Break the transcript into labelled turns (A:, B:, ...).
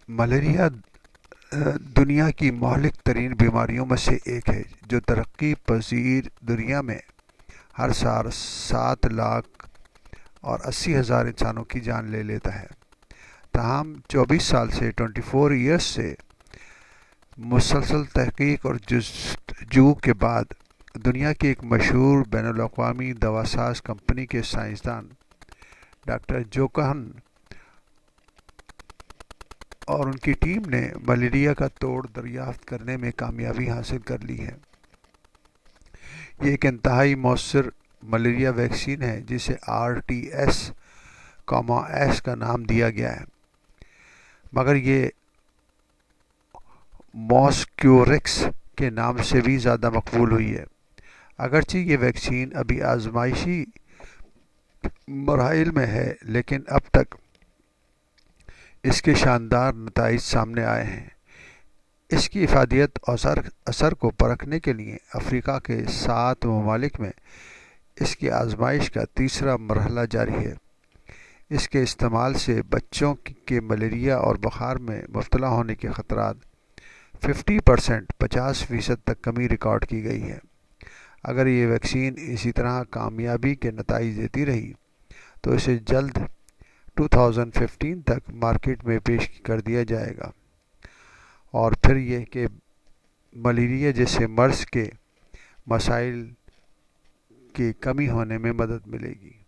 A: Malaria دنیا کی مہلک ترین بیماریوں میں سے ایک ہے جو ترقی پذیر دنیا میں ہر سال 7,80,000 انسانوں کی جان لے لیتا ہے۔ تاہم 24 سال سے 24 ایئرس سے مسلسل تحقیق اور جستجو کے بعد دنیا کی ایک مشہور بین الاقوامی دواساز کمپنی کے سائنسدان ڈاکٹر جوکہن اور ان کی ٹیم نے ملیریا کا توڑ دریافت کرنے میں کامیابی حاصل کر لی ہے۔ یہ ایک انتہائی مؤثر ملیریا ویکسین ہے جسے RTS-S کا نام دیا گیا ہے، مگر یہ موسکیوریکس کے نام سے بھی زیادہ مقبول ہوئی ہے۔ اگرچہ یہ ویکسین ابھی آزمائشی مراحل میں ہے، لیکن اب تک اس کے شاندار نتائج سامنے آئے ہیں۔ اس کی افادیت اور اثر کو پرکھنے کے لیے افریقہ کے 7 ممالک میں اس کی آزمائش کا تیسرا مرحلہ جاری ہے۔ اس کے استعمال سے بچوں کے ملیریا اور بخار میں مبتلا ہونے کے خطرات 50% تک کمی ریکارڈ کی گئی ہے۔ اگر یہ ویکسین اسی طرح کامیابی کے نتائج دیتی رہی تو اسے جلد 2015 تک مارکیٹ میں پیش کر دیا جائے گا، اور پھر یہ کہ ملیریا جیسے مرض کے مسائل کی کمی ہونے میں مدد ملے گی۔